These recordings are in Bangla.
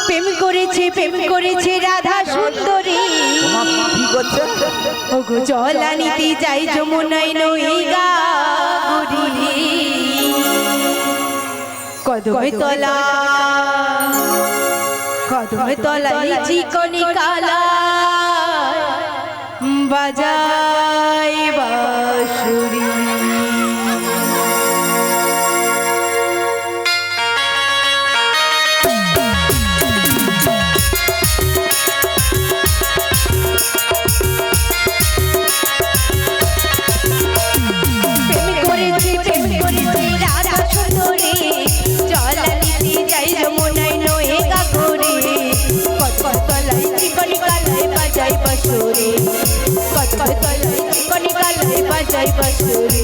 প্রেম করেছে রাধা সুন্দরী। কি করছে? ওগো জলা নিতে যাই যমুনায় নই গাগুরি। কদমে তলায় চিকনি কালা বাজায় বাঁশুরি। বাজাই বাঁশুরি।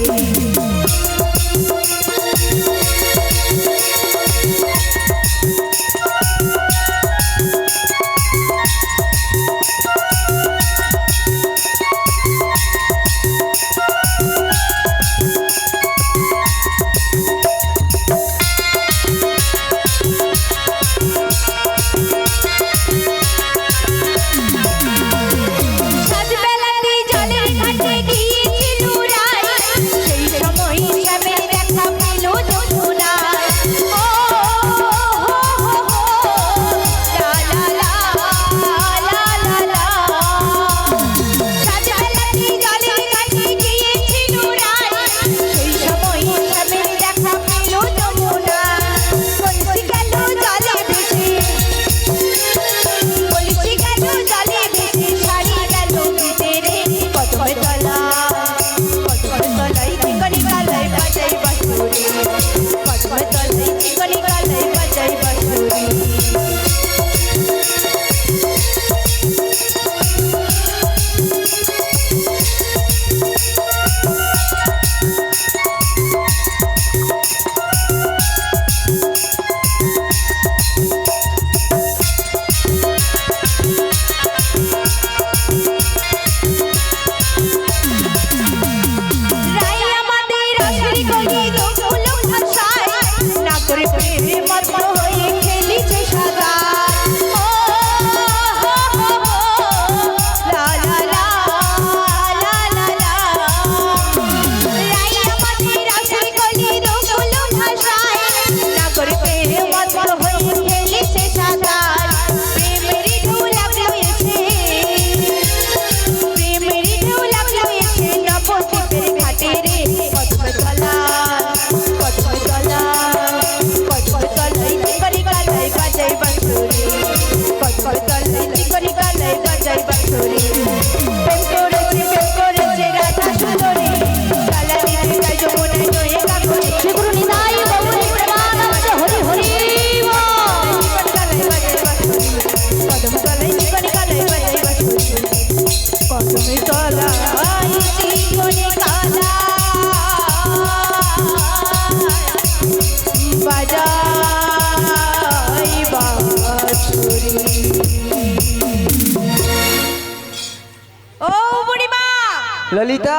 ললিতা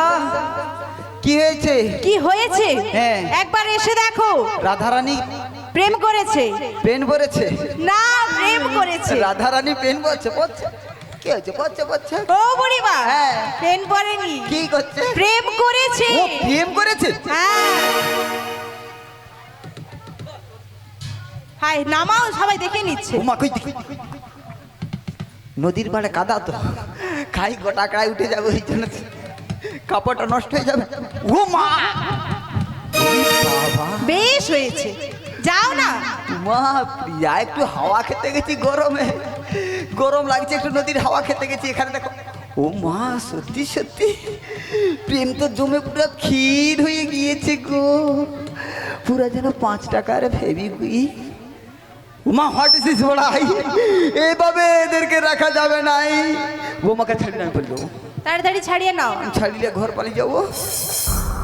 কি হয়েছে? কি হয়েছে? হ্যাঁ একবার এসে দেখো। রাধারানী প্রেম করেছে। পেন পড়েছে? না, প্রেম করেছে। রাধারানী পেন পড়ছে? কি হয়েছে? পড়ছে ও বুড়িমা, হ্যাঁ পেন পড়েনি। কি করছে? প্রেম করেছে। ও প্রেম করেছে? হ্যাঁ। হাই নামাও, সবাই দেখে নিচ্ছে। ওমা কই নদীর পাড়ে কাদা তো, খাই গোটা কায় উঠে যাবে, ওই জন্য কাপড়টা নষ্ট হয়ে যাবে। ও মা, বেশ হয়েছে, যাও না। মা প্রিয়া, একটু হাওয়া খেতে গেছি, গরম লাগছে, একটু নদীর হাওয়া খেতে গেছি। এখানে দেখো, ও মা সত্যি সত্যি প্রেম তো জমে পুরো ক্ষীর হয়ে গিয়েছে গো, পুরা যেন 5 টাকার Fevikwik. Uma what is this বড়াই, এইভাবে এদেরকে রাখা যাবে নাই। বোমাকে ছাড়ি না বললো, তাড়াতাড়ি ছাড়িয়ে নাও। ছাড়িলে ঘর পালিয়ে যাবো,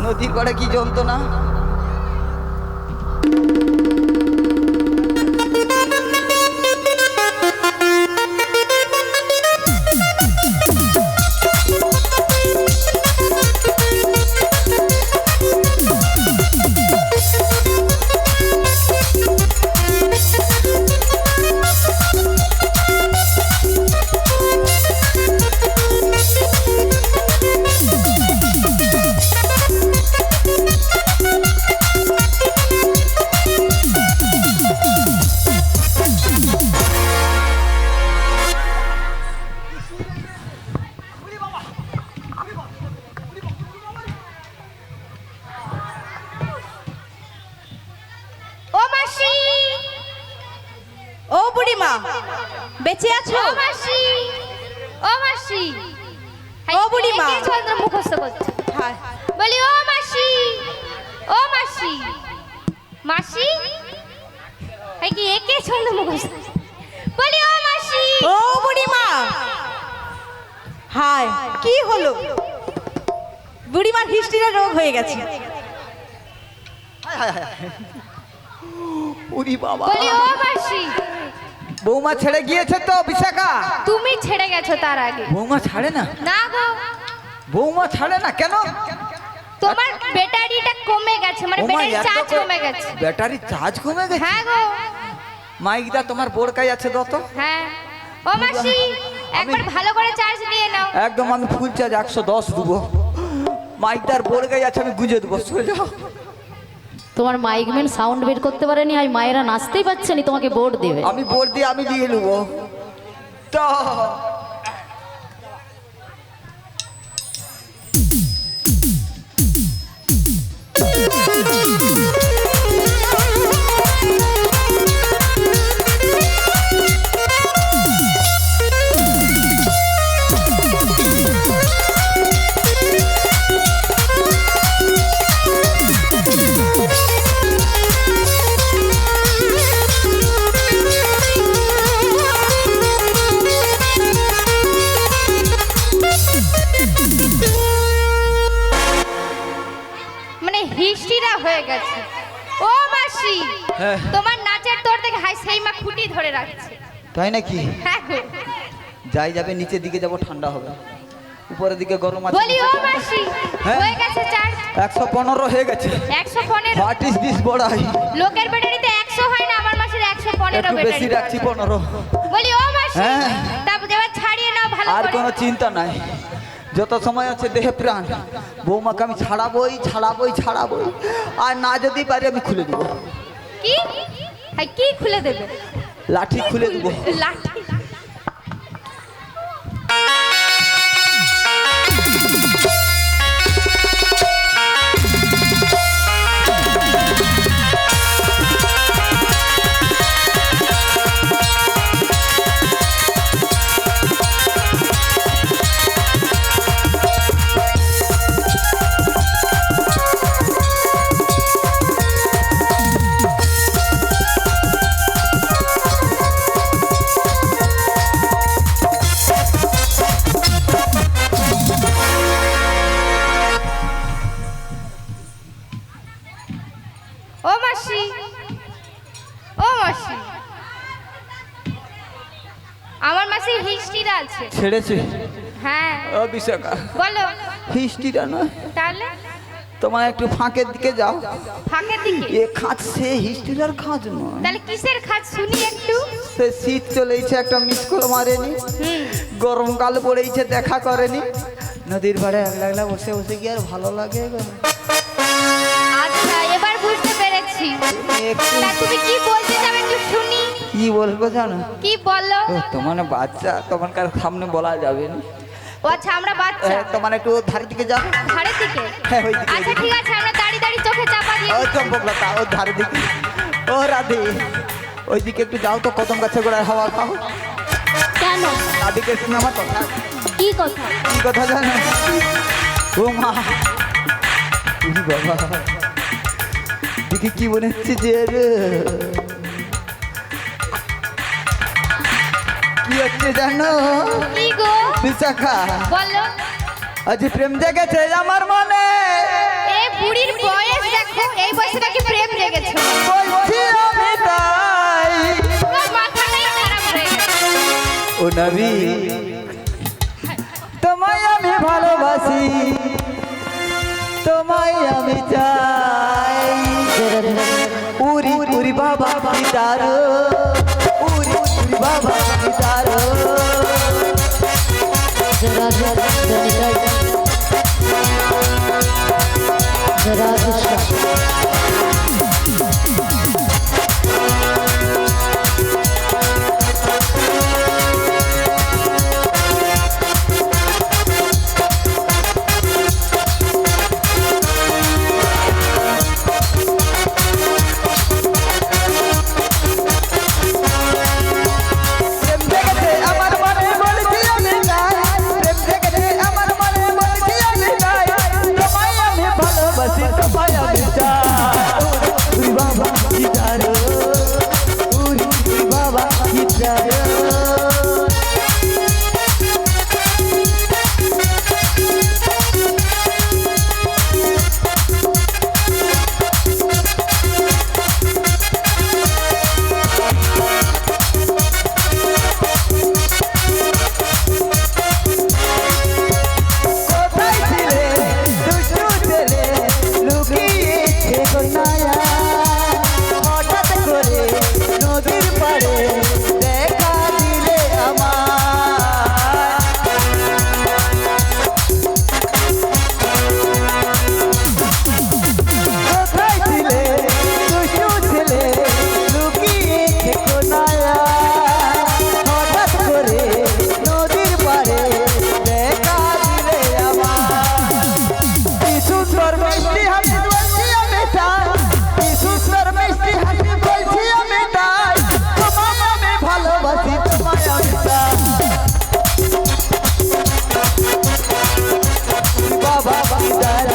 নদীর পাড়ে কি যন্ত্রণা। বুড়িমা বেঁচে আছো? ও মাসি, ও মাসি। ও বুড়িমা। কে ছন্দ মুখস্থ করছে? হায়, বলি ও মাসি, ও মাসি, মাসি। এই কি একে ছন্দ মুখস্থ? বলি ও মাসি। ও বুড়িমা। হায়, কি হলো? বুড়িমার হিস্ট্রির রোগ হয়ে গেছে। উরি বাবা, বলি ও মাসি। বৌমা ছেড়ে গিয়েছে তো বিশাখা? তুমি ছেড়ে গেছো তার আগে। বৌমা ছাড়ে না, না গো, বৌমা ছাড়ে না কেন? তোমার ব্যাটারিটা কমে গেছে, মানে ও মা, ব্যাটারি এত চার্জ করে- কমে গেছে। ব্যাটারি চার্জ কমে গেছে? হ্যাঁ গো, মাইকদা তোমার বোরকাই আছে দত? হ্যাঁ। ও মাসি, একবার ভালো করে চার্জ নিয়ে নাও। একদম আমি ফুল চার্জ 110 দেবো। মাইকদার বোরকাই আছে, আমি গুঁজে দেবো। সরে যাও। তোমার মাইকম্যান সাউন্ড বের করতে পারেনি, আর মায়েরা নাচতেই পারছে না, তোমাকে বোর্ড দেবে। আমি বোর দিয়ে আমি দিয়ে নেবো তো। মানে হিস্ট্রিটা হয়ে গেছে। ও মাসি, হ্যাঁ। তোমার নাচের তোর থেকে হাই সেই মা খুঁটি ধরে রাখছে। তাই নাকি? হ্যাঁ গো। যাই যাবে, নিচের দিকে যাব, ঠান্ডা হবে। উপরের দিকে গরম আছে। বলি ও মাসি, হ্যাঁ। হয়ে গেছে চার্জ। 115 হয়ে গেছে। 115। হোয়াট ইজ দিস বড়াই? লোকের ব্যাটারিতে 100 হয় না, আমার মাসির 115 একটু বেশি ব্যাটারি। রাখছি, 15। বলি ও মাসি, হ্যাঁ। তারপর এবার ছাড়িয়ে নাও ভালো আর করে। কোনো চিন্তা নাই, যত সময় আছে দেহে প্রাণ, বৌমাকে আমি ছাড়াবই ছাড়াবই ছাড়াবই। আর না যদি পারি আমি খুলে দেবো, কি? হাই, কি খুলে দেবে? লাঠি খুলে দেবো। লাঠি। ও মাসি, ও মাসি, আমার মাসির হিস্ট্রিটা আছে। ছেড়েছে? হ্যাঁ, ও বিশাখা, বলো। হিস্ট্রিটা নয়, তাহলে তোমার একটু ফাঁকের দিকে যাও। ফাঁকের দিকে? এ খাঁচ, সে হিস্ট্রিটার খাঁচ নয়। তাহলে কিসের খাট শুনি একটু? সে শীত চলেছে, একটা মিস কল মারেনি, গরমকাল পড়েছে, দেখা করেনি, নদীর পাড়ে একলা একলা বসে বসে কি আর ভালো লাগে গো? আচ্ছা, এবার বুঝতে পেরেছি। একটু তা তুমি কি বলতে যাবে একটু শুনি। কি বলবো জানো? কি বলো? ও, তোমার না বাচ্চা, তোমার কার সামনে বলা যাবে না। ও আচ্ছা, আমরা বাচ্চা। তোমার একটু ধারের দিকে যাও। ধারের দিকে? হ্যাঁ, ওই দিকে, ওই আচ্ছা দিকে। ঠিক আছে, আমরা দাঁড়িয়ে দাঁড়িয়ে চোখে চাপা দিয়ে। ও চম্পকলতা, ও ধারের দিকে। ও রাধে, ওই দিকে একটু যাও তো, কদম গাছে গোড়ায় হাওয়া খাও। কেন? রাধিকে শুনে আমার কথা। কি কথা? কি কথা জানো? ও মা, উরি বাবা, দেখি কি মনে হচ্ছে যে রে। কি হচ্ছে জানো কি গো? বিশাখা? বলো। আজ প্রেম জেগেছে আমার মনে, এই বুড়ির বয়স দেখো, এই বয়সে নাকি প্রেম জেগেছে। বলছি আমি তাই। ওর মাথাটাই খারাপ হয়ে গেছে। ও নবী, তোমায় আমি ভালোবাসি, তোমায় আমি চাই। উরি উরি বাবা গীতার, উরি উরি বাবা গীতার। জরা জরা জনিতাই, জরা কৃষ্ণ। দিদার কোথায় ছিলে দুষ্টু ছেলে লুকিয়েছে কোনায়া হঠাৎ করে নদীর পাড়ে দেখা দিলে আমার কোথায় ছিলে দুষ্টু ছেলে লুকিয়েছে কোনায়া হঠাৎ করে নদীর পাড়ে দেখা দিলে আমার কি সুন্দর মিষ্টি হাসি বলছি আমি তাই কি সুন্দর মিষ্টি হাসি বলছি আমি তাই তোমায় আমি ভালোবাসি তোমায় আমি তাই বাবা দিদার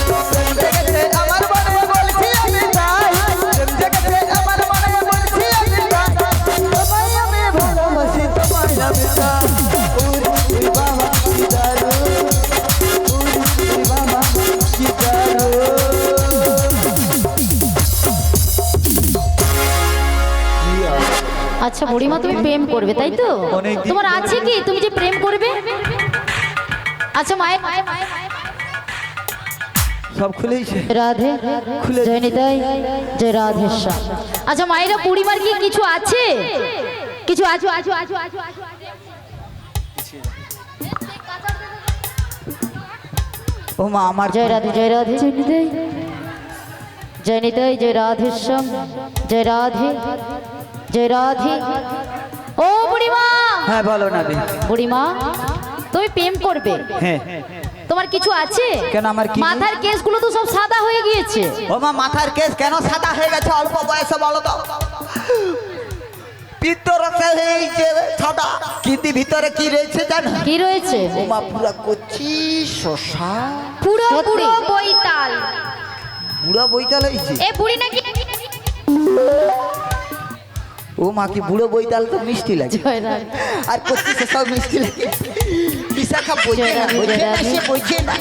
প্রেম জেগেছে আমার মনে বলছি আমি তাই প্রেম জেগেছে আমার মনে বলছি আমি তাই তোমায় আমি ভালোবাসি তোমায় আমি তাই উরি বাবা দিদার উরি বাবা দিদার আচ্ছা বুড়িমা তুমি প্রেম করবে তাই তো অনেকদিন তোমার আছে কি তুমি যে প্রেম করবে আচ্ছা মায়ের সব খুলেইছে রাধে জয় নিতাই জয় রাধেশ্বর আচ্ছা মায়েরা বুড়িমার কি কিছু আছে কিছু আছে ও মা আমার জয় রাধে জয় রাধে জয় নিতাই জয় রাধেশ্বর জয় রাধে জয় রাধে ও বুড়িমা হ্যাঁ বলো না রে বুড়িমা তুমি প্রেম করবে হ্যাঁ তোমার কিছু আছে কেন আমার কি মাথার কেসগুলো তো সব সাদা হয়ে গিয়েছে ও মা মাথার কেস কেন সাদা হয়ে গেছে অল্প বয়সে বলো তো পিত্তরসে হয়েছে সাদা কিন্তু ভিতরে কি রয়েছে জানো কি রয়েছে ও মা পুরা কচি শশা পুরো সত্যি? পুরো বইতাল বুড়া বইতাল হয়েছে এ বুড়ি নাকি ও মা কি বুড়ো বইতাল তো মিষ্টি লাগে জয় রাধে আর কচি শশাও মিষ্টি লাগে বিশাখা বইছে না বইছে না সে বইছে না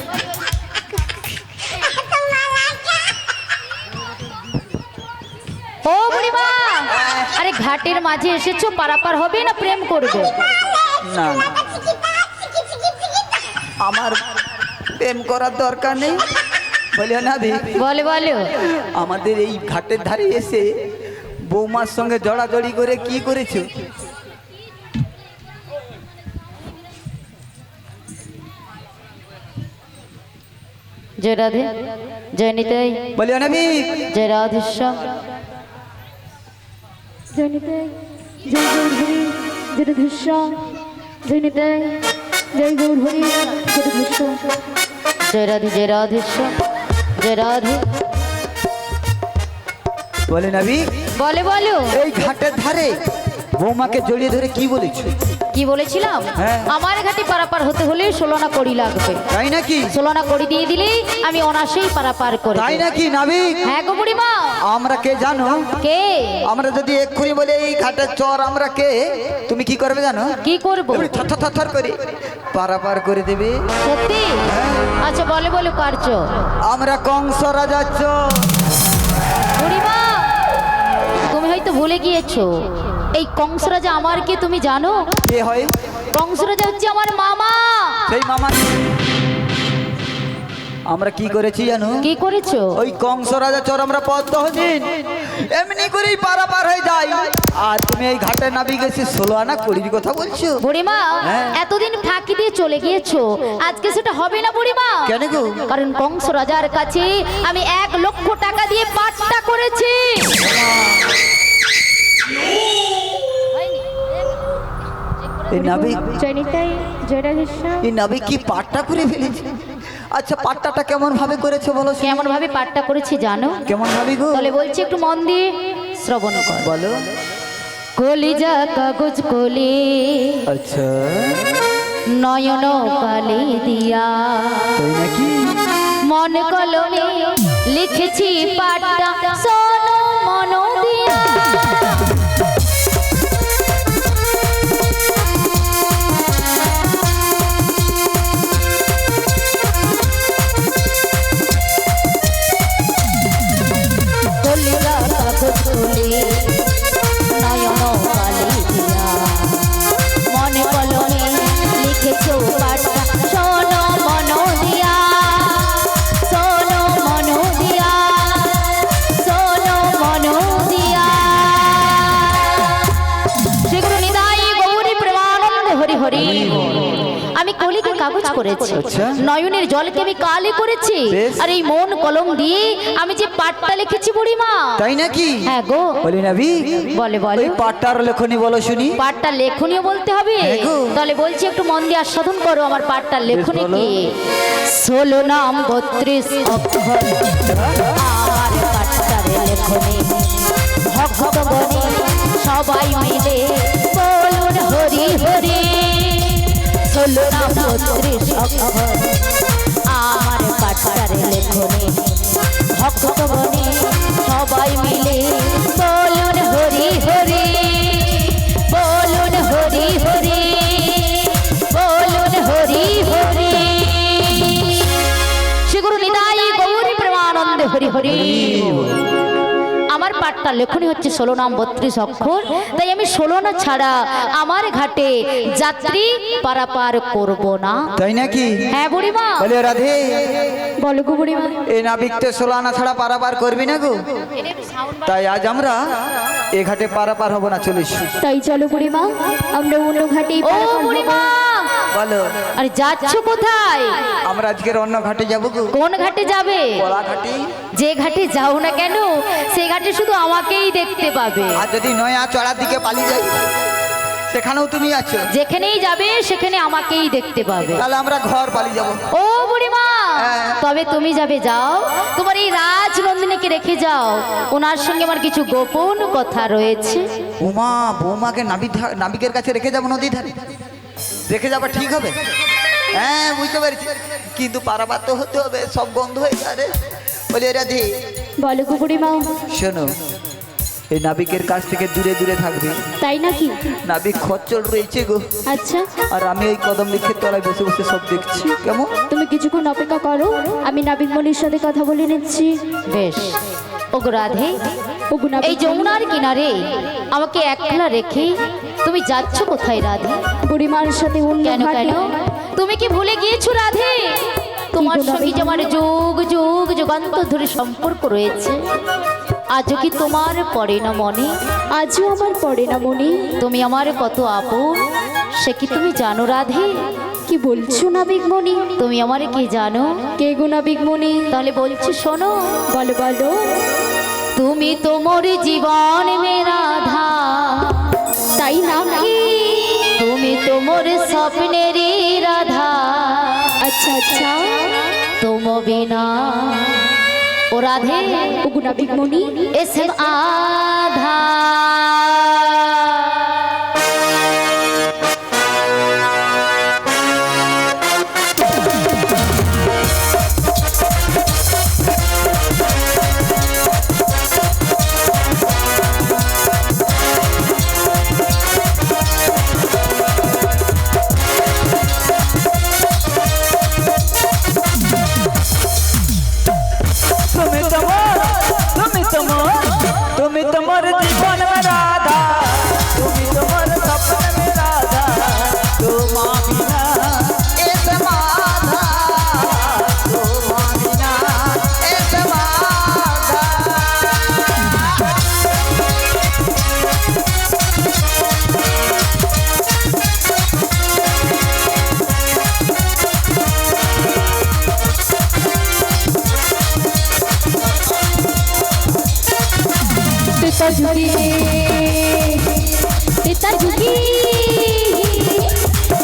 ও বুড়িমা আরে ঘাটের মাঝে এসেছো পারাপার হবে না প্রেম করবে না না। আমার প্রেম করার দরকার নেই বলে না দি বলে বলো আমাদের এই ঘাটের ধারে এসে বৌমার সঙ্গে জড়াজড়ি করে কি করেছো জয় রাধে জয় নিতাই বলিও না বি জয় রাধেশ্বর জয় নিতাই জয় গৌরহরি জয় রাধেশ্বর জয় নিতাই জয় গৌরহরি জয় রাধেশ্বর জয় রাধে জয় রাধেশ্বর জয় রাধে বলে না বি বলে বলো এই ঘাটের ধারে বৌমাকে জড়িয়ে ধরে কি বলেছো কি বলেছিলাম হ্যাঁ। আমার ঘাটে পারাপার হতে হলে 16 না কড়ি লাগবে তাই নাকি 16 কড়ি দিয়ে দিলেই আমি অনাসেই পারাপার করে তাই নাকি নাবিক হ্যাঁ গো বুড়িমা আমরা কে জানো কে আমরা যদি এক্ষুনি বলে এই ঘাটের চর আমরা কে তুমি কি করবে জানো কি করব এমনি থর থর থর করে পারাপার করে দেবে সত্যি আচ্ছা বলে বলো কার্য আমরা কংস রাজার চর বুড়িমা তুমি হয়তো ভুলে গিয়েছো এই কংস রাজা আমার কে তুমি জানো কে হয় কংস রাজা হচ্ছে আমার মামা সেই মামা আমরা কি করেছি জানো কি করেছো ওই কংস রাজা চর আমরা পদ্মহীন এমনি করেই পারাপার হয়ে যাই আর তুমি এই ঘাটে নাবি গেছি 16 আনা কড়ির কথা বলছো বুড়িমা হ্যাঁ। এতদিন ফাঁকি দিয়ে চলে গিয়েছো আজকে সেটা হবে না বুড়িমা কেন গো কারণ কংস রাজার কাছে আমি 1 লক্ষ টাকা দিয়ে পাট্টা করেছি এই নাবিক জয়নিতাই জয়রাধেশ্বর এই নাবিক কি পাট্টা করে ফেলেছে আচ্ছা পাট্টাটা কেমন ভাবে করেছো বলো শুনি। কেমন ভাবে পাট্টা করেছি জানো কেমন ভাবে গো তাহলে বলছি একটু মন দিয়ে শ্রবণ কর বলো কলিজা কাগজ কলি আচ্ছা নয়ন কালি দিয়া তাই নাকি মন কলমে লিখেছি পাট্টা শোনো মন দিয়া হরি আমি কলিকে কাগজ করেছি, আচ্ছা। নয়নের জলকে আমি কালি করেছি, বেশ। আর এই মন কলম দিয়ে আমি যে পাঠটা লিখেছি বুড়িমা। তাই নাকি? হ্যাঁ গো। বলি নাবি বলে বলে ওই পাটটার লেখনি বলো শুনি। পাঠটা লেখনীয় বলতে হবে? হ্যাঁ গো। তাহলে বলছি একটু মন দিয়ে আস্বাদন করো আমার পাঠটা লেখনী বলো। কি। 16 নাম 32 অক্ষর আমার পাঠটার লেখনী, ভক্তগণে সবাই মিলে বলুন হরি হরি। 16 নাম 32 অক্ষর আমার পাঠটার লেখনী, ভক্তগণে সবাই মিলে বলুন হরি হরি, বলুন হরি হরি, বলুন হরি হরি। শ্রী গুরু নিতাই গৌর প্রেমানন্দে হরি হরি। আমার পাঠটা লেখনী হচ্ছে 16 নাম 32 অক্ষর, তাই আমি 16 না ছাড়া আমার ঘাটে যাত্রী পারাপার করব না। তাই নাকি? হ্যাঁ বুড়িমা। বলে রাধে বলো গো বুড়িমা। এই নাবিকতে 16 আনা ছাড়া পারাপার করবি না গো? তাই আজ আমরা এ ঘাটে পারাপার হব না, চলিস। তাই চলো বুড়িমা আমরা অন্য ঘাটে। ও বুড়িমা বলো। আরে যাচ্ছ কোথায়? আমরা আজকের অন্য ঘাটে যাবো গো। কোন ঘাটে যাবে? কলা ঘাটে। যে ঘাটে যাও না কেন সে ঘাটে শুধু আমাকেই দেখতে পাবে। আর যদি নয়া চড়ার দিকে পালিয়ে যাই সেখানেও তুমি আছো। যেখানেই যাবে সেখানে আমাকেই দেখতে পাবে। তাহলে আমরা ঘর পালিয়ে যাবো। ও বুড়িমা হ্যাঁ। তবে তুমি যাবে যাও, তোমার এই রাজনন্দিনীকে রেখে যাও, ওনার সঙ্গে আমার কিছু গোপন কথা রয়েছে। উমা বৌমাকে নাবিকের কাছে রেখে যাবো নদীর ধারে? রেখে যাবা ঠিক হবে? হ্যাঁ বুঝতে পেরেছি, কিন্তু পারাপার তো হতে হবে, সব বন্ধ হয়ে যাবে। বলি রাধে। বলো গো বুড়িমা। শোনো, এই নাবিকের কাছ থেকে দূরে দূরে থাকবে। তাই নাকি? নাবিক খচ্চর রয়েছে গো, আচ্ছা আর আমি ওই কদম বৃক্ষের তলায় বসে বসে সব দেখছি। কেমন? তুমি কিছুক্ষণ অপেক্ষা করো, আমি নাবিক মনির সাথে কথা বলে নিচ্ছি। বেশ। ওগো রাধে, এই যমুনার কিনারে আমাকে একলা রেখে তুমি যাচ্ছ কোথায় রাধে? বুড়িমার সাথে। কেন কেন? তুমি কি ভুলে গিয়েছো রাধে তোমার সঙ্গে যে আমার যুগ যুগ যুগান্তর ধরে সম্পর্ক রয়েছে? আজও কি তোমার পড়ে না মনে? আজও আমার পড়ে না মনে। তুমি আমার কত আপন সে কি তুমি জানো রাধে? কি বলছো নাবিক মনি? তুমি আমারে কি জানো? কে গো নাবিক মনি? তাহলে বলছি শোনো। বলো বলো। তুমি তো মোর জীবন মে রাধা, তাই নাকি? তুমি তো মোর স্বপ্নেরই রাধা। আচ্ছা আচ্ছা। তুম বিনা ও রাধে ও নাবিক মনি এসব আধা। তুমি তোমার জীবন में राधा, তুমি তোমার सपन में राधा, তোমা বিনা এস মাধা, তোমা বিনা এস মাধা। পিতা যুগে পিতা যুগে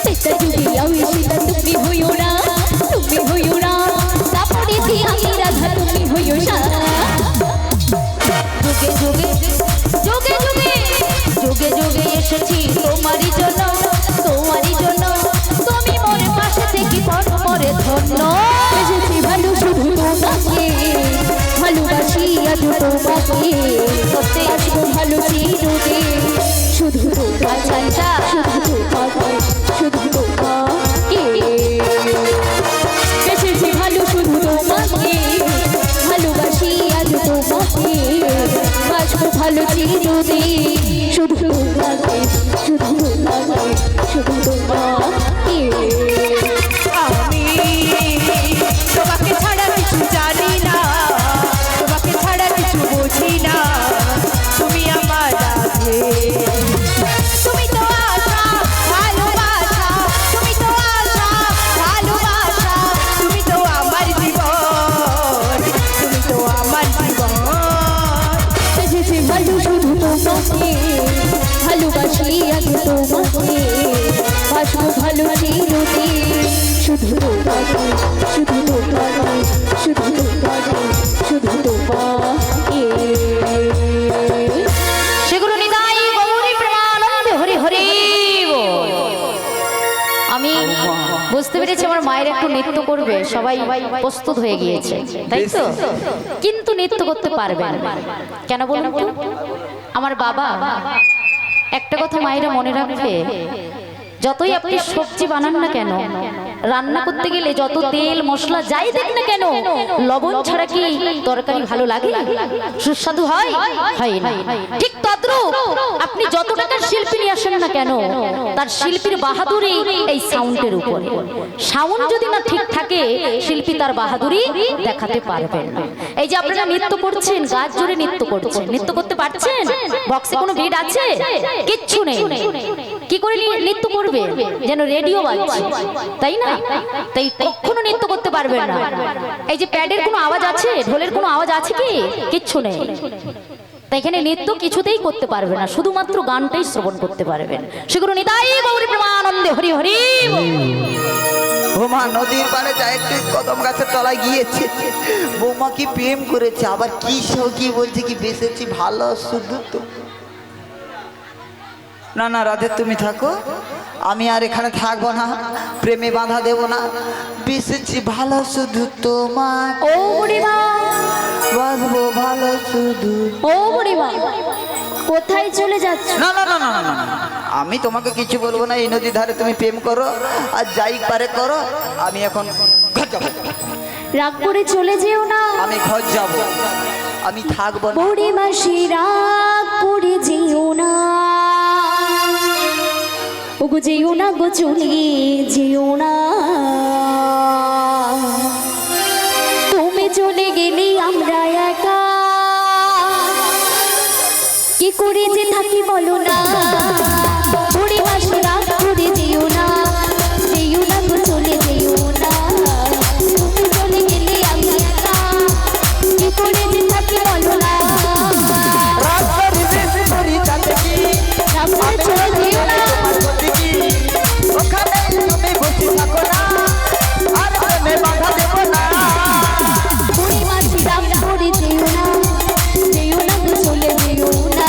পিতা যুগে আমি সীতা তুমি হইও না, তুমি হইও না। তারপরে আমি রাধা তুমি হইও না। যুগে যুগে যুগে যুগে যুগে যুগে এসেছি তোমারই জন্য, তোমারই জন্য। তুমি মোর পাশে থেকে পরে ধন্য। এসেছি ভালো শুধু তোমাকে, ভালোবাসি আজ তোমাকে, সত্যি আসবো ভালো চিরদিন শুধু তোমাকে। আচ্ছা শুধু তোমাকে, শুধু তোমাকে। এসেছি ভালো শুধু তোমাকে, ভালোবাসি আজ তোমাকে, আসবো ভালো চিরদিন শুধু তোমাকে, শুধু তোমাকে, শুধু তোমাকে। আমি তোমাকে ছাড়া কিছু জানি না, তোমাকে ছাড়া কিছু বুঝি না, তুমি আমার রাধে। তুমি তো লাগে তোমাকে ভাসবো ভালো চিরদিন শুধু তোমাকে শুধু তোমাকে শুধু তোমাকে শুধু তোমাকে সেগুলো নিতাই গৌরী প্রেমানন্দে হরি হরি বল। আমি বুঝতে পেরেছি আমার মায়ের একটু নৃত্য করবে, সবাই প্রস্তুত হয়ে গিয়েছে তাই তো, কিন্তু নৃত্য করতে পারবে না কেন বলুন তো? আমার বাবা একটা কথা মায়েরা মনে রাখবে, যতই আপনি সবজি বানান না কেন, রান্না করতে গেলে যত তেল মশলা যাই দেখ না কেন, লবণ ছাড়া কি তরকারি ভালো লাগে? সুস্বাদু হয়? হয় না। ঠিক তদ্রূপ আপনি যত টাকার শিল্পী নিয়ে আসেন না কেন, তার শিল্পীর বাহাদুরি এই সাউন্ডের উপরে। সাউন্ড যদি না ঠিক থাকে, শিল্পী তার বাহাদুরি দেখাতে পারবেন না। এই যে আপনারা নৃত্য করছেন, গাছ জোরে নৃত্য করছেন, নৃত্য করতে পারছেন? বক্সে কোনো বিট আছে? কিচ্ছু নেই। কি করে নৃত্য করবে? যেন রেডিও বাজছে, তাই না? তাই কখনো নৃত্য করতে পারবেন না। এই যে প্যাডের কোনো আওয়াজ আছে, ঢোলের কোনো আওয়াজ আছে কি? কিচ্ছু নেই। তাই এখানে নৃত্য কিছুতেই করতে পারবে না, শুধুমাত্র গানটাই শ্রবণ করতে পারবেন। সেগুলো নিতাই গৌরী প্রেমানন্দে হরি হরি। বৌমা নদীর পাড়ে যা একটু কদম গাছের তলায় গিয়েছে, বৌমা কি প্রেম করেছে, আবার কি কি বলছে কি বেসেছি ভালো শুধু তো। না না রাধে, তুমি থাকো, আমি আর এখানে থাকবো না, প্রেমে বাধা দেব না, বেসেছি ভালো শুধু তোমার। ও বুড়িমা, বাঁধবো ভালো শুধু। ও বুড়িমা, কোথায় চলে যাচ্ছ? না না না না না না, আমি তোমাকে কিছু বলবো না। এই নদীর ধারে তুমি প্রেম করো আর যাই পারে করো, আমি এখন ঘর যাবো। রাগ করে চলে যেও না। আমি ঘর যাব, আমি থাকবো না। বুড়িমা সে রাগ করে যেও না, ওগো যেও না গো, চলে যেও না। তুমি চলে গেলে আমরা একা কি করে যে থাকি বলো না। বুড়িমা সে রাগ করে যেও না, যেও না গো, চলে যেও না। তুমি চলে গেলে আমি একা কি করে যে থাকি বলো না। রাগ করে চলে যেও না, ওখানে তুমি বসে থাকো না, আর প্রেমে বাধা দেব না। বুড়িমা সে রাগ করে যেও না, যেও না গো, চলে যেও না।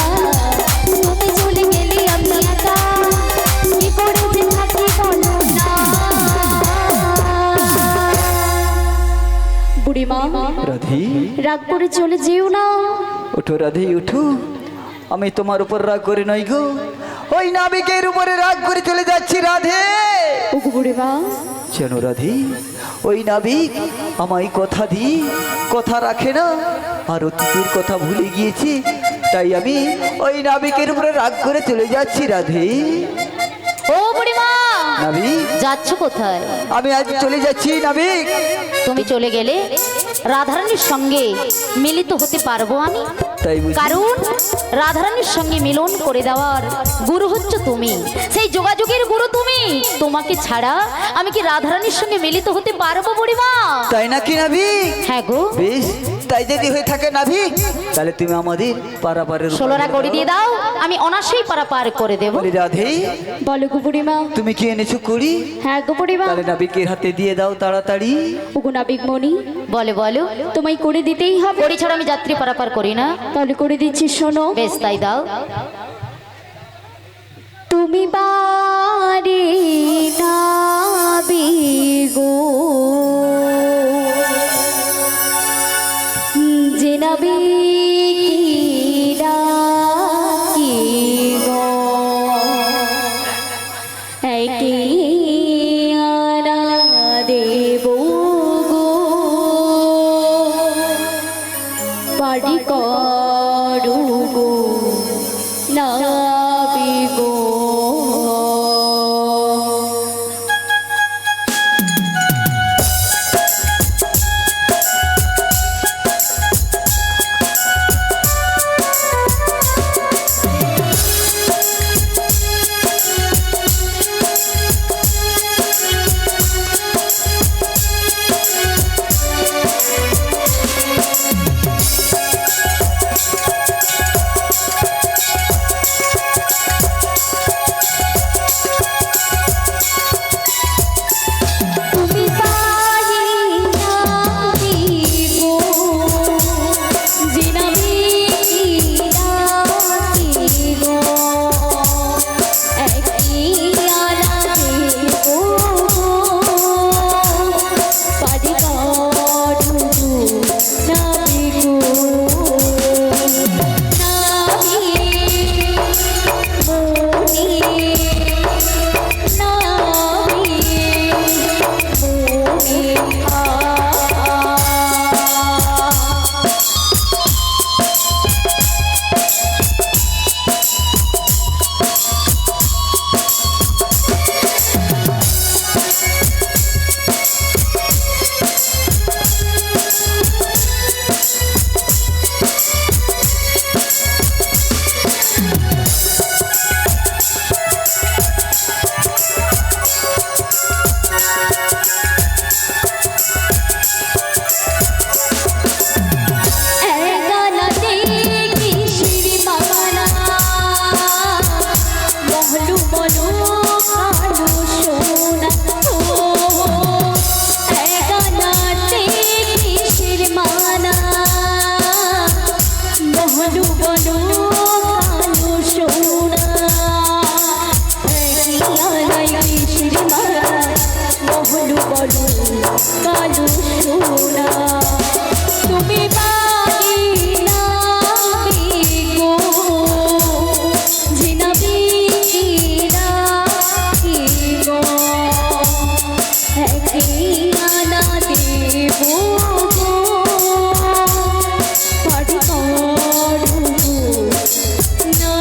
তুমি চলে গেলে আমি একা কি করে যে থাকি বলো না। বুড়িমা রাধি, রাগ করে চলে যেও না। উঠো রাধি উঠো, আমি তোমার উপর রাগ করে নই গো, ওই নাবিকের উপরে রাগ করে চলে যাচ্ছি রাধে। ওগো বুড়িমা, যেন রাধি ওই নাবিক আমায় কথা দিই কথা রাখে না, আর অতীতের কথা ভুলে গিয়েছি, তাই আমি ওই নাবিকের উপরে রাগ করে চলে যাচ্ছি রাধে। ও বুড়িমা, নাবিক যাচ্ছ কোথায়? আমি আজ চলে যাচ্ছি নাবিক। তুমি চলে গেলে রাধারানীর সঙ্গে মিলিত হতে পারবো আমি, তাই বুঝি? কারণ রাধারানীর সঙ্গে মিলন করে দেওয়ার গুরু হচ্ছে তুমি, সেই যোগাযোগের গুরু তুমি। তোমাকে ছাড়া আমি কি রাধারানীর সঙ্গে মিলিত হতে পারবো বুড়িমা? তাই নাকি নাবিক? হ্যাঁ গো। বেশ, তাই যদি হয়ে থাকে নাবিক, তাহলে তুমি আমাদের পারাপারের 16টা করে দিয়ে দাও, আমি অনাসেই পারাপার করে দেবো। বলি রাধে, বলো গো বুড়িমা। তুমি কি এনেছো করি? হ্যাঁ গো বুড়িমা। তাহলে নাবিকের হাতে দিয়ে দাও তাড়াতাড়ি। ওগো নাবিক মণি, বলো বলো, তোমায় করে দিতেই হবে। করি ছাড়া আমি যাত্রী পারাপার করি না। তাহলে করে দিচ্ছি, শোনো। বেশ, তাই দাও। তুমি বারে নাবিক গো, যে নাবিক ডাকি গো, একে আনা দেব গো, বাড়ি করু গো নাবিক গো। বলো কালো সোনা ও একানাতে কিসের মানা বলো বলো কালো সোনা একানাই কিসের মানা বলো বলো কালো সোনা তুমি বাড়ি না গো জিনাবি কিনা কি গো একদিনা দেব গো পাড়ি করু না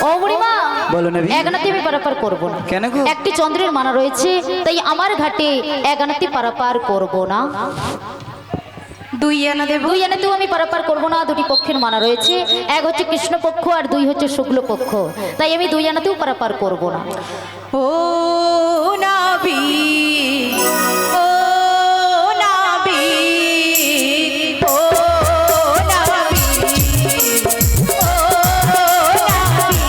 ও বুড়িমা বলো না এগানাতে আমি পারাপার করবো না। কেন গো? একটি চন্দ্রের মানা রয়েছে, তাই আমার ঘাটে এগানাতে পারাপার করব না। দুই আনা দেব। দুই আনাতেও আমি পারাপার করব না, দুটি পক্ষের মানা রয়েছে, এক হচ্ছে কৃষ্ণ পক্ষ আর দুই হচ্ছে শুক্ল পক্ষ, তাই আমি দুই আনাতেও পারাপার করব না। ও নাবি, ও নাবি, ও নাবি, ও নাবি,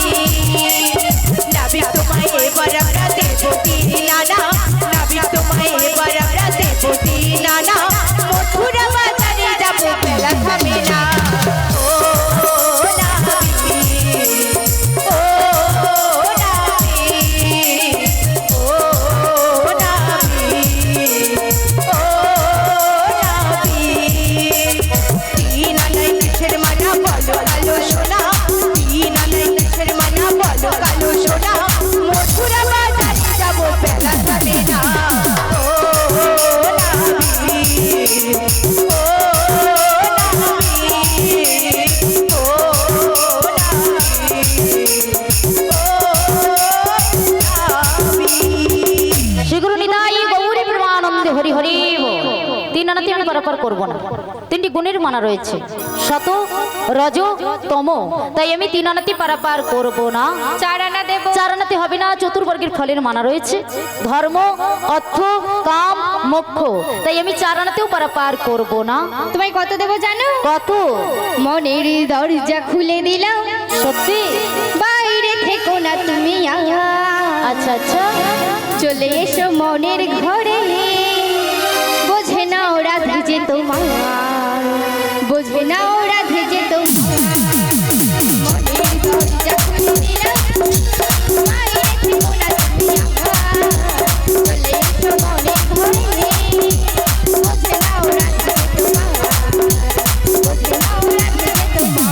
নাবি তোমায় এবার আমরা দেব নানা, নাবি তোমায় এবার আমরা দেব নানা, মথুরা বাজারে যাবো বেলা থামে না। ও নাবি, ও নাবি, ও নাবি, ও নাবি, তিন আনাই কিসের মানা বলো কালো সোনা, তিন আনাই কিসের মানা বলো কালো সোনা, মথুরা বাজারে যাবো বেলা থামে না। ও নাবি, ও শ্রীগুরু নিতাই গৌরী প্রেমানন্দে হরি হরি বল। তিন আনাতে আমি পারাপার করব না, তিনটি গুণের মানা রয়েছে, শত রজ তম, তাই আমি তিন আনাতে পারাপার করব না। চার আনা দেব। চার আনাতে হবে না, চতুর্বর্গের ফলের মানা রয়েছে, ধর্ম অর্থ কাম মোক্ষ, তাই আমি চার আনাতেও পারাপার করব না। তোমায় কত দেব জানো? কত? মনের দরজা খুলে দিলাম, সত্যি? বাইরে থেকো না তুমি আয়া, আচ্ছা আচ্ছা, চলে এসো মনের ঘরে, বোঝে না ওরা ধেজে তোমার, বোঝে না ওরা ধেজে তোমার, মনের দরজা খুলে দিলাম, বাইরে থেকো না তুমি আয়া, চলে এসো মনের ঘরে, বোঝে না ওরা ধেজে তোমার, বোঝে না ওরা ধেজে তোমার।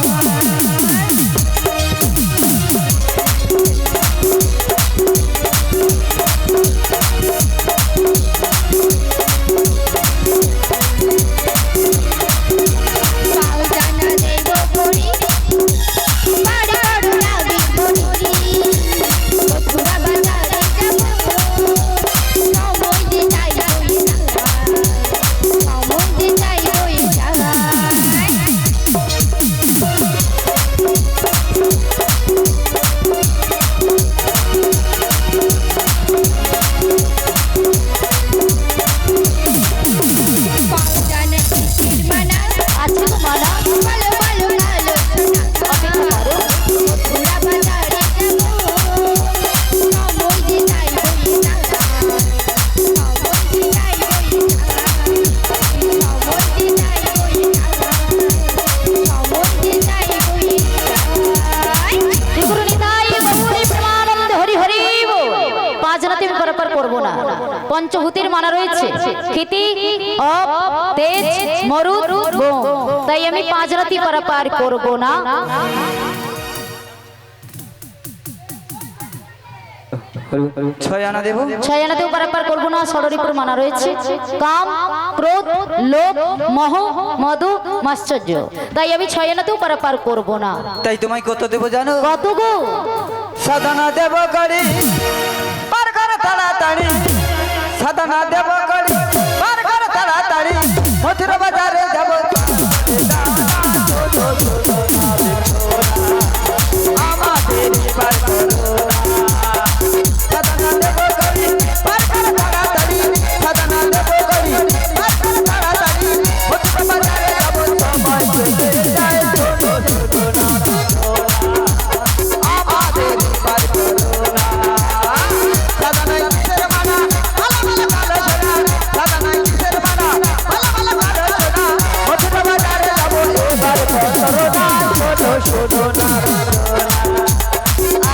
পঞ্চভূতের মানা রয়েছে, ক্ষিতি অপ তেজ মরুদ বোম, তাই আমি পাঁচ রাতি পারাপার করব না। ছয় আনা দেব। ছয় আনাতেও পারাপার করব না, ষড়রিপুর মানা রয়েছে, কাম ক্রোধ লোভ মোহ মদ মাশ্চর্য, তাই আমি ছয় আনাতেও পারাপার করব না। তাই তোমায় কত দেব জানো? কত গো? সাধনা দেব করি পার কর তাড়াতাড়ি, সাধনা দেব করি পার কর তাড়াতাড়ি, মথুরা বাজারে যাব আমাদের পার করো না। সাধনা দেব করি পার কর তাড়াতাড়ি, সাধনা দেব করি পার কর তাড়াতাড়ি, মথুরা বাজারে যাব সময় চলে যায়,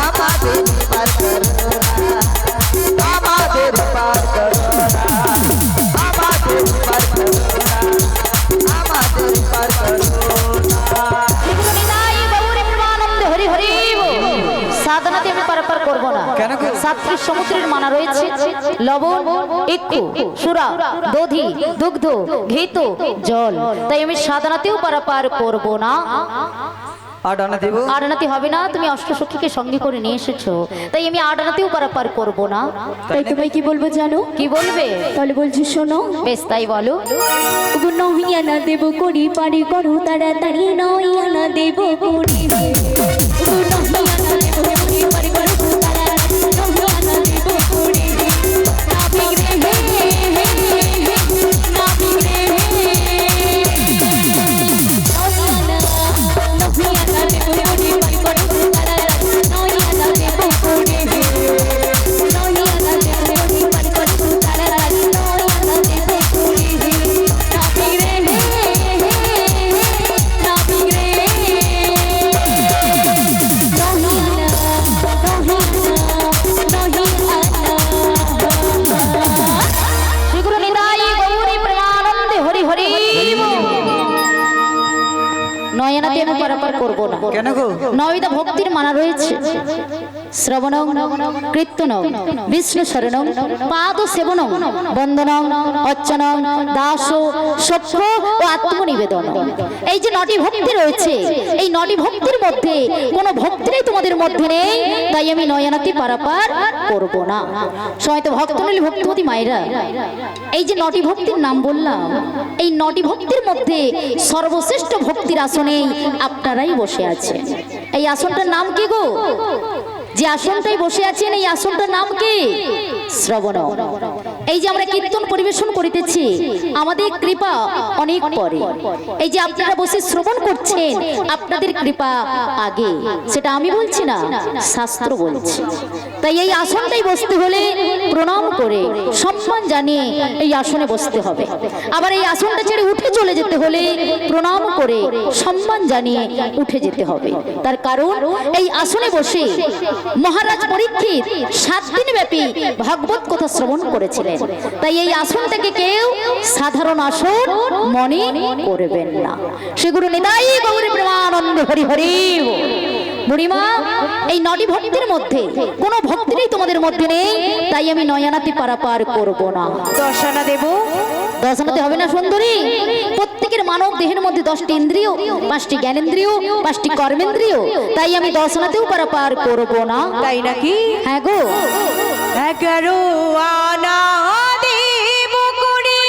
আমাদের পার করো না, আমাদের পার করো না, আমাদের পার করো না, আমাদের পার করো না। নিতাই গৌরী প্রেমানন্দে হরি হরি বল। সাধনাতে আমি পারাপার করব না। কেন গো? সাত্রিশ সমুদ্রের মানা রয়েছে, লবণ, ইক্ষু, সুরা, দধি, দুগ্ধ, ঘৃত, জল। তাই আমি সাধনাতেও পারাপার করব না। আডানা দেব, আডানাতে হবে না, তুমি অষ্টসখীকে সঙ্গে করে নিয়ে এসেছো, তাই আমি আডানাতেও পারাপার করব না। তাই তোমায় কি বলবো জানো? কি বলবে? তাহলে বলছি শোনো। বেশ তাই বলো। ওগো নহিয়া না দেব করি পারি করো তাড়াতাড়ি, নহিয়া না দেব করি। ওগো নহিয়া না দেব করি পারি করো তাড়াতাড়ি, নহিয়া না দেব করি। না বিগড়ে না বিগড়ে নহিয়া না দেব করি পারি করো তাড়াতাড়ি, নহিয়া না দেব করি। নহিয়া না দেব করি পারি করো তাড়াতাড়ি, নহিয়া না দেব করি। না বিগড়ে না বিগড়ে শ্রীগুরু নিতাই গৌরী প্রেমানন্দে হরি হরি বল। নয়নাতে আমি পারাপার করব না। কেন গো? নয়দা ভক্তির মানা রয়েছে, শ্রবণং কীর্তনং বিষ্ণু শরণং পাদ সেবনং বন্দনং অর্চনং দাস সখ্য ও আত্মনিবেদন। এই যে নটি ভক্তি রয়েছে, এই নটি ভক্তির মধ্যে কোনো ভক্তিই তোমাদের মধ্যে নেই, তাই আমি নয়নাতে পারাপার করব না। সময়ত ভক্তনীল ভক্তিমতী মায়েরা, এই যে নটি ভক্তির নাম বললাম, এই নটি ভক্তির মধ্যে সর্বশ্রেষ্ঠ ভক্তির আসনে আপনারাই বসে আছেন। এই আসনটার নাম কি গো? যে আসনটাই বসে আছেন এই আসনটার নাম কি? শ্রবণ। এই যে আমরা কীর্তন পরিবেশন করিতেছি, আমাদের কৃপা অনেক পরে। এই যে আপনারা বসে শ্রবণ করছেন, আপনাদের কৃপা আগে, সেটা আমি বলছি না, শাস্ত্র বলছে। তাই এই আসনটাই বসতে হলে প্রণাম করে সম্মান জানিয়ে এই আসনে বসতে হবে। আবার এই আসনটা ছেড়ে উঠে চলে যেতে হলে প্রণাম করে সম্মান জানিয়ে উঠে যেতে হবে। তার কারণ এই আসনে বসে মহারাজ পরীক্ষিত 7 দিন ব্যাপী ভাগবত কথা শ্রবণ করেছিলেন। তাই এই আসনটাকে কেউ সাধারণ আসন মনে করবেন না। শ্রীগুরু নিতাই গৌরী প্রেমানন্দে হরি হরি বল। বুড়িমা, এই নটি ভক্তির মধ্যে কোনো ভক্তিরই তোমাদের মধ্যে নেই, তাই আমি নয়নাতে পারাপার করব না। দর্শনা দেব। দর্শনাতে হবে না সুন্দরী? প্রত্যেকের মানব দেহের মধ্যে 10টি ইন্দ্রিয়, 5টি জ্ঞানেন্দ্রিয়, 5টি কর্মেন্দ্রিয়, তাই আমি দর্শনাতেও পারাপার করব না। তাই নাকি? হ্যাঁ গো। 11 আনা দেব করি,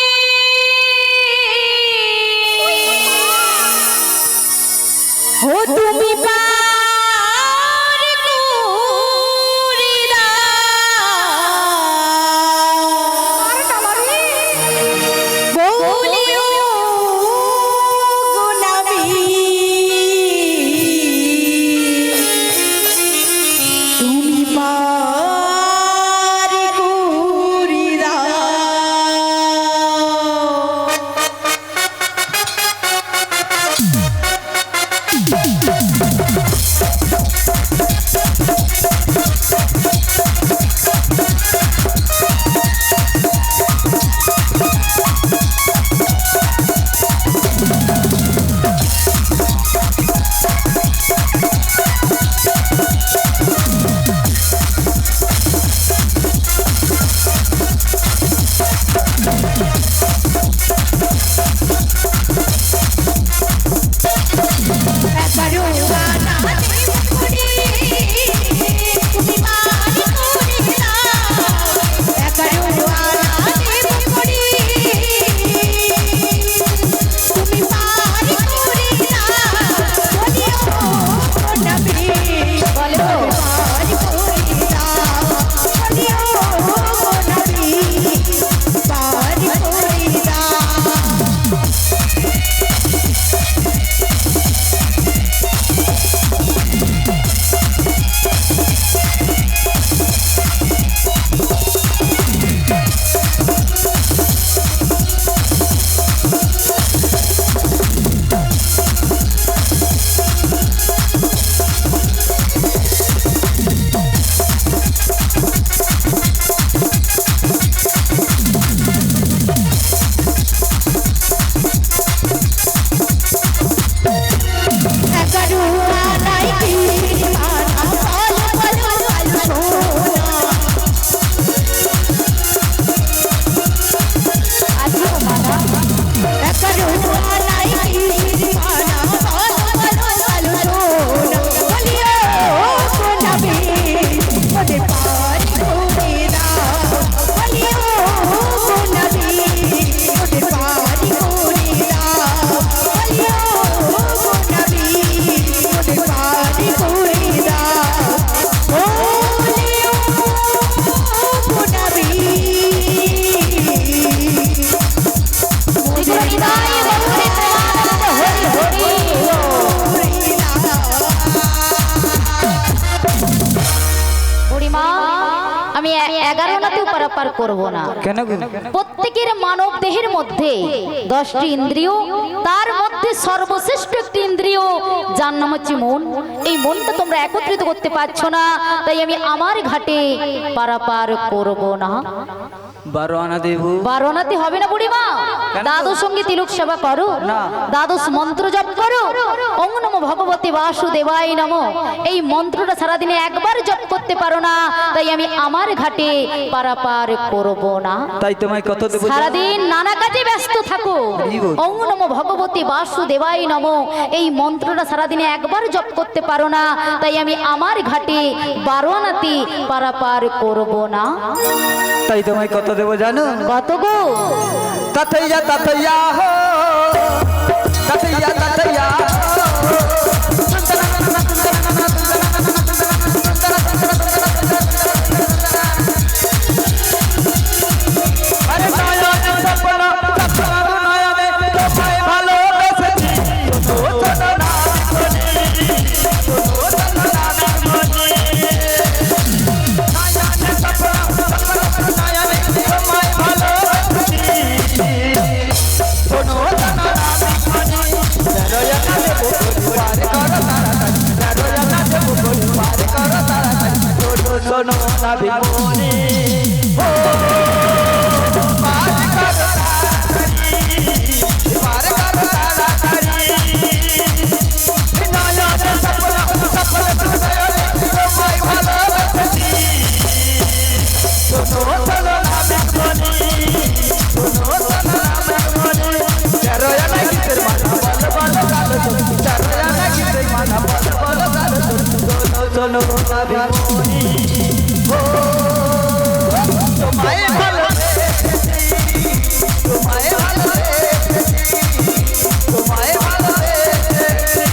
ও তুমি পার করি দাও, বলিও গুণাবী, তুমি পার করি দাও। 11 আনাতেও পারাপার করব না। কেন গো? প্রত্যেকের মানব দেহের মধ্যে 10টি ইন্দ্রিয়, তার মধ্যে সর্বশ্রেষ্ঠ একটি ইন্দ্রিয় যার নাম হচ্ছে মন। এই মনটা তোমরা একত্রিত করতে পারছো না, তাই আমি আমার ঘাটে পারাপার করব না। 12 আনা দেব। 12 আনাতে হবে না বুড়িমা। কেন? দ্বাদশ সঙ্গে তিলক সেবা করো, না। দ্বাদশ মন্ত্র জপ করো, ওং নমো ভগবতে বাসুদেবায় নমো। এই মন্ত্রটা সারাদিনে একবার জপ করতে পারো না, তাই আমি আমার ঘাটে পারাপার করব না। তাই তোমায় কত দেব? সারাদিন নানা কাজে ব্যস্ত থাকো। কি বল? ওং নমো ভগবতে বাসুদেবায় নমো এই মন্ত্রটা সারাদিনে একবার জপ করতে পারো না, তাই আমি আমার ঘাটে 12 আনাতে পারাপার করব না। তাই তোমায় কত দেব জানো? কত গো? তাতইয়া তাতইয়া হো, তাতইয়া তাতইয়া হো। আরে নয়নে স্বপ্ন, স্বপ্ন নয়নে তোমায় ভালোবেসেছি। ও চন্দনা মনি, ও চন্দনা মনি। নয়নে স্বপ্ন, স্বপ্ন নয়নে তোমায় ভালোবেসেছি। শোনো চন্দনা মনি, নয়না দেব পার করো তাড়াতাড়ি, নয়না দেব পার করো তাড়াতাড়ি। শোনো নাবি মনি, ও পার করো তাড়াতাড়ি, পার করো তাড়াতাড়ি। নয়নে স্বপ্ন, স্বপ্ন নয়নে তোমায় ভালোবেসেছি। শোনো চন্দনা মনি, শোনো চন্দনা মনি। তেরোয়ানা গীতের মানা বল বল গালো শোনো, তেরোয়ানা গীতের মানা বল বল গালো শোনো। শোনো চন্দনা মনি, ও তোমায় ভালোবেসেছি, তোমায় ভালোবেসেছি, তোমায় ভালোবেসেছি।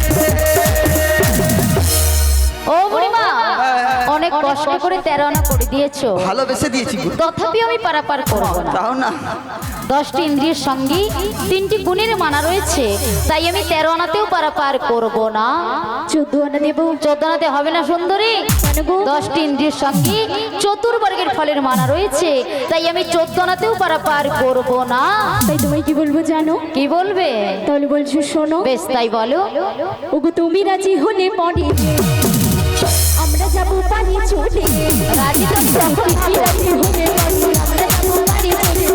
ও বুড়িমা, অনেক কষ্ট করে 13 আনা করে দিয়েছো, ভালোবেসে দিয়েছি গো। তথাপি আমি পারাপার করব না। তাও না? 10টি ইন্দ্রিয়ের সঙ্গে 3টি গুণের মানা রয়েছে, তাই আমি 13 আনাতেও পারাপার করব না। 14 আনা দেব। 14 আনাতে হবে না সুন্দরী। 10টি ইন্দ্রিয়ের সঙ্গে চতুর্বর্গের ফলের মানা রয়েছে, তাই আমি 14 আনাতেও পারাপার করব না। তাই তোমায় কি বলবো জানো? কি বলবে? তাহলে বলছো শোনো। বেশ তাই বলো। ওগো তুমি রাজি হলে পরে আমরা যাবো পানি চলে। রাজি তো আমি তখন রাজি হলে পরে আমরা যাবো পানি চলে।